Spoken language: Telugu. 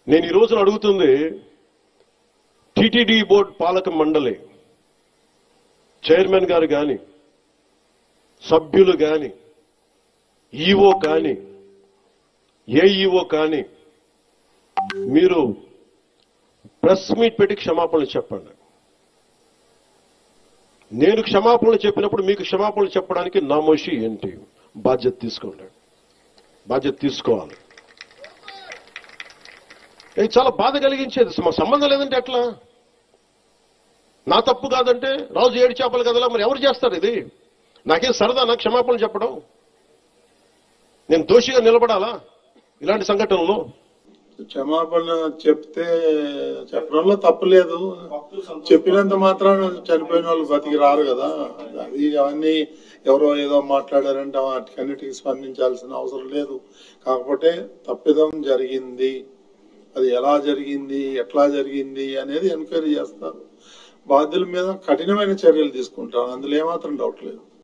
నేను ఈ రోజున అడుగుతుంది టీటీడీ బోర్డు పాలక మండలి చైర్మన్ గారు కానీ, సభ్యులు కానీ, ఈఓ కానీ, ఏఈఓ కానీ, మీరు ప్రెస్ మీట్ పెట్టి క్షమాపణలు చెప్పండి. నేను క్షమాపణలు చెప్పినప్పుడు మీకు క్షమాపణలు చెప్పడానికి నామోషి ఏంటి? బాధ్యత తీసుకోండి, బాధ్యత తీసుకోవాలి. ఇది చాలా బాధ కలిగించేది. మా సంబంధం లేదంటే ఎట్లా? నా తప్పు కాదంటే రాజు ఏడు చేపలు కదలా, మరి ఎవరు చేస్తారు ఇది? నాకేం సరదా నాకు క్షమాపణలు చెప్పడం? నేను దోషిగా నిలబడాలా ఇలాంటి సంఘటనలో? క్షమాపణ చెప్తే చెప్పడంలో తప్పులేదు. చెప్పినంత మాత్రాన చనిపోయిన వాళ్ళు బతికి రారు కదా. అది అవన్నీ ఎవరో ఏదో మాట్లాడారంటే వాటికన్నిటికీ స్పందించాల్సిన అవసరం లేదు. కాకపోతే తప్పిదం జరిగింది, అది ఎలా జరిగింది, ఎట్లా జరిగింది అనేది ఎంక్వైరీ చేస్తారు. బాధ్యుల మీద కఠినమైన చర్యలు తీసుకుంటారు, అందులో ఏమాత్రం డౌట్ లేదు.